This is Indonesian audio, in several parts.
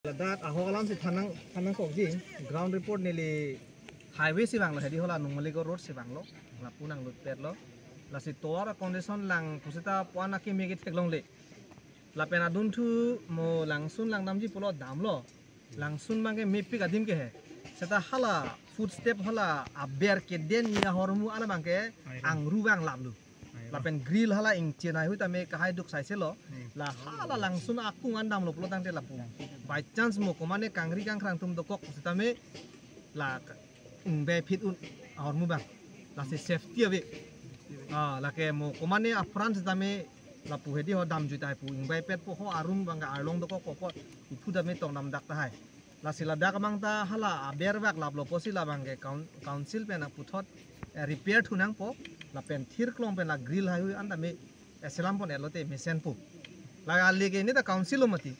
Ladak ako kalam si tanang kok jing ground report nili highway si banglo hedi hola nungmaligo road si banglo la punang lut perlo la si toara condition lang pusita puana ki megi teklong le la pena duntu mo langsun lang namji pulo damlo langsun bangke mepi kadim ke he seta hala footstep hala aber ke den ya hormu ana bangke angru bang lamlu lapen grill hala ing chenai hui tame kahai duk sai selo la hala langsun aku ngandam lo pelotang te lapu by chance mo komane kangri kang krang tum dokok tame la ing be fit un aur mu bang la se safety ave la ke mo komane afran tame lapu hedi ho dam jutai pu ing be pet po ho arum bang arlong dokok ko ipu tame tong nam dak ta hai la sila dak mang ta hala aber bak lablo posila bang ke council pe na puthot repair thunang po la pen thir klong pen la grill hai hui anda me selam pon elote mesen pu la lege ni ta council mati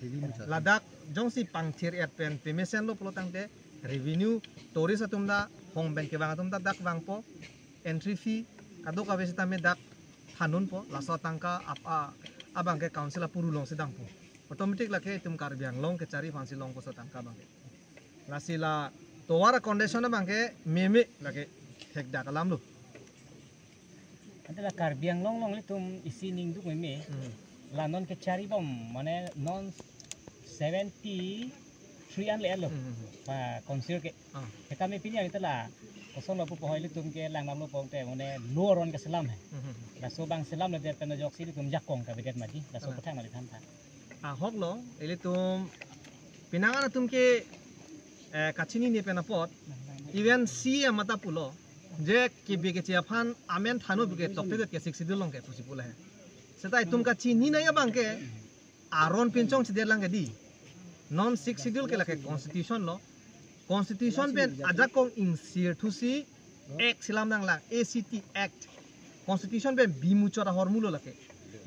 la dak jongsi pangthir et pen pe mesen lo plotang te revenue tourist atumda hong ben ke bang atumda dak bang po entry fee kado ka besita me dak thanun po la so tangka apa abang ke council puru long sedang po automatic la ke tum kar biang long ke cari fansi long ko so tangka bang la sila towara condition bang ke meme la ke hek dak alam lo adalah karbiang long litum isi ningduk meme la non ke cari bom mane non 73 an le lo pa konsil ke kami pinya itu lah kosong lo pohoi litum ke lang nam lo pong te mane luaron ke selam la so bang selam le pen jok si litum jakong ka bedet maji la so patang le thamta hok lo elitum pinangan tum ke kachini ni pena pot even si mata pulo je ke bege chiafan amen thano bege tokte ke siksidul long ke pusi pula hai setai tum ka chini na ya bang ke aron pinchong chider lang ke di non six schedule ke lake constitution lo constitution pen ajakong in sir to si act silam nang lang ACT act constitution pen bimuchora hormulo lake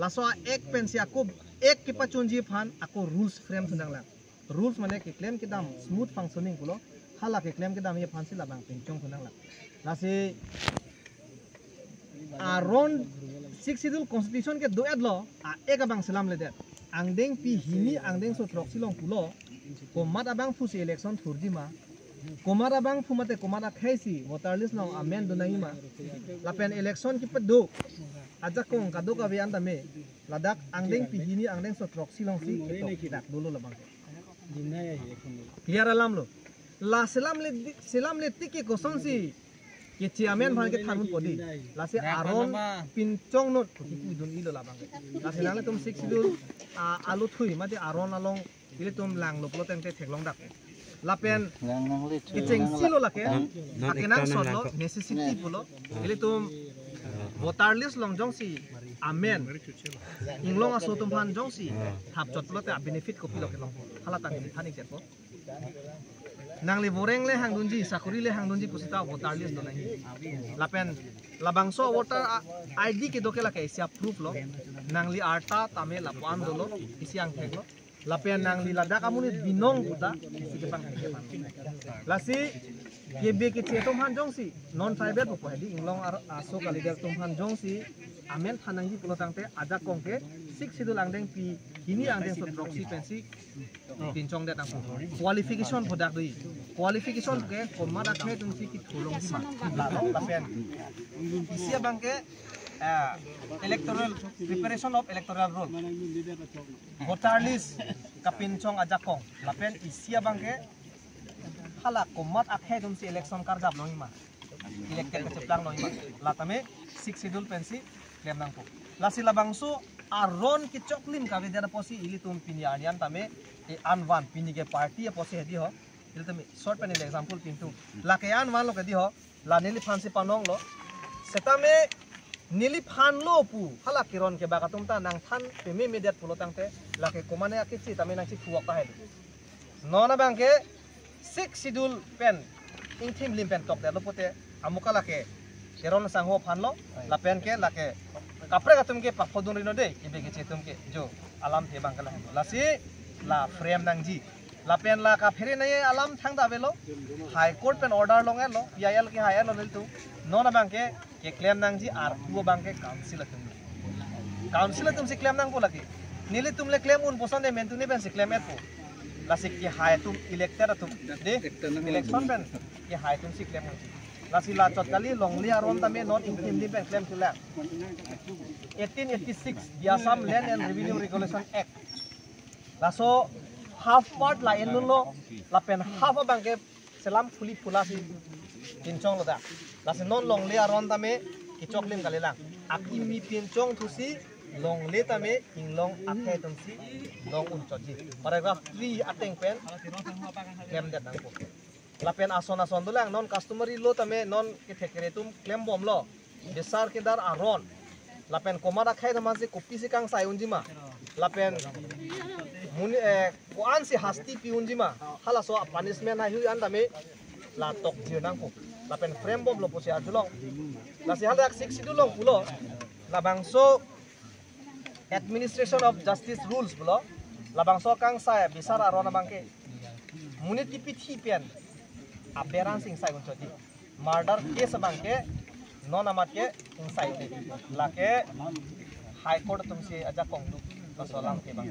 laso act pen si ako ek ke pachonji phan ako rules frame thunang lang rules mane ke claim ke dam smooth functioning pulo hala ke claim ke dam ye phan sila bang pinchong thunang lang lase aron six schedule constitution ke do adlo ek abang silam le det angdeng pi hini angdeng so proxy long pulo komat abang fusi election thurdi ma komat abang fumate komat khaisi voter list long amen do nahi ma lapen election ki pedo aja kong kado ka bian tame ladak angdeng pi hini angdeng so proxy long si dak dulu labang clear alam lo la selam le tiki koson si ke chairman bhan ke thanun podi la se aron pinchong not ki dun ilo labang la se nang le tum six dul alu thui ma de aron along ile tum lang lo plo teng te theklong dak la pen icheng silo la ke akenang sot lo necessity pulo ile tum voter list long jong si amen inglong aso tum phan jong si thap chot plo te benefit ko pilo ke long hala tang ni thani jet po nangli boreng le hang dunji sakuri le hang dunji kusita voter list do nahi lapen labangso voter ID ke doke la ke sia proof lo nangli arta tame lapan dolo isiang theklo lapen nangli ladak amuni binong kuta isi bang lasi kebe ke chetom han jongsi non tribal po hedi inglong aso kalidel tum han jongsi amen thanangji pulotangte aja kongke sik sidul angdeng pi kini angdeng so proxy pensi pinchong de tang qualification product dui qualification ke komada khe tum si ki thulong ji ma la lapen isia bangke electoral preparation of electoral roll voter list kapinchong aja kong lapen isia bangke hala komat akhe tum si election kar jab loi ma elected ke ceplang loi ma latame six schedule pensi klem nang po lasi labangsu aron ki choklim ka vedara posi ili tum pinianian tame e anwan pinige party posi hedi ho ili tame short pen example pintu la ke anwan lo kedi ho la neli phansi panong lo setame nili phan lo pu hala kiron ke bagatum ta nang than peme mediat pulotang te la ke komane akichi tame nang chi fuak ta hedu nona bangke six schedule pen ingthim lim pen tok de lo pote amuka la ke keron sangho phan lo la pen ke la ke kapre ka tumke pakhodun rino de ibe ke chetum ke jo alam the bangkala la si la frame nang ji la pen la ka pheri naye alam thang da belo high court pen order long lo PIL ke higher lo tu nona bangke ke claim nang ji ar tu bangke council tum si claim nang bola ki nili tumle claim un poson de mentuni ben si claim et po lasi ki hai tum elected atum de election pen ki hai tum si claim lasi la chot kali longli aron tame non income ni pen claim tula 1886 the Assam Land and Revenue Regulation Act laso half part la enulo la pen half bangke selam fuli fulasi pinchong loda lasi non longli aron tame ki choklim kali lang akimi pinchong thusi long le tame inglong akhe tumsi long unchoji paragraph 3 ateng pen claim dat nang ko lapen ason dulang non customary lo tame non ke thekere tum claim bom lo besar ke dar aron lapen komara khai thaman se kopi se kang sai unjima lapen muni koan si hasti pi unjima hala so punishment ha hu an tame la tok ji nang ko lapen frame bom lo posi ajulong la si halak 6 sidulong pulo labangso administration of justice rules bulo labangso kang saya besar aron bangke munit ki pithi pen aberan sing sai unchoti murder case bangke non amat ke insai de lake high court tumsi aja kongdu to solang ke bang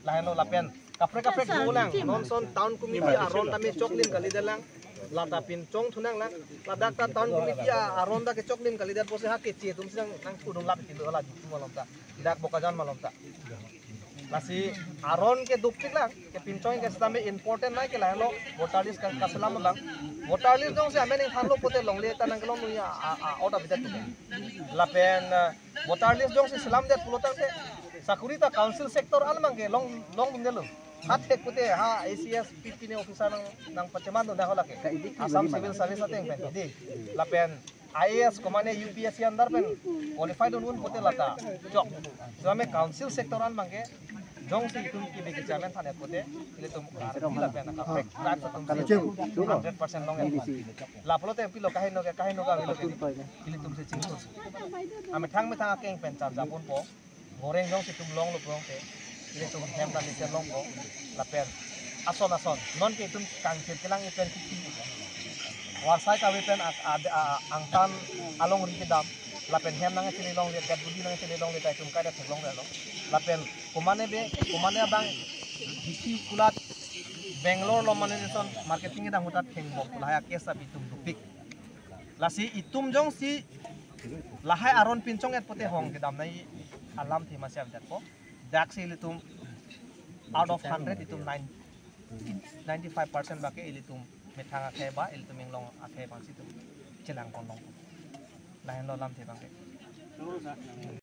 laheno lapen kapre kulang non son town committee aron tame choklim kali delang lata pin chong thunang lang ladak ta town committee aron da ke choklim kali der pose ha ke che tum sing nang kudung lap ti ala di malom ta dak bokajan malom ta lasi aron ke duktik lang ke pinchong ke stame important nai ke lahelo voter list ka salam bang voter list dong se amen thanglo pote longle tanang kelong nuya out of that lapen voter list dong se salam det pulotang se sakurita council sector almang ke long bungelo hat hek pote ha ACS PP ne officer nang paceman do dah holake Assam civil service ateng pen di lapen IAS komane UPSC andar pen qualified un pote lata jok jame council sector almang ke jong si tum ki beke chairman thane pote ile tum la pen ka fake crime tum 100% long la plote pilo kahin no ga ile tum se ching ame thang me thang keng pen cham japon po goreng jong si tum long lo prong te ile tum hem ta ni long ko la pen ason non ke tum kang chit kelang i pen ki warsai ka we pen angtan along ri dam lapen hem nang chili long le gat budi nang chili long le tai tum ka da long le lo lapen kumane bang disi kulat Bangalore lo management marketing ida hutat theng bom lahaya kesa bitum dupik lasi itum jong si lahai aron pinchong et pote hong ke dam nai alam thi masya dat ko dak si litum out of 100 itum 95% bake ilitum methanga kheba ilitum inglong akhe bang si tum chelang kon long lahen lo lam thi bang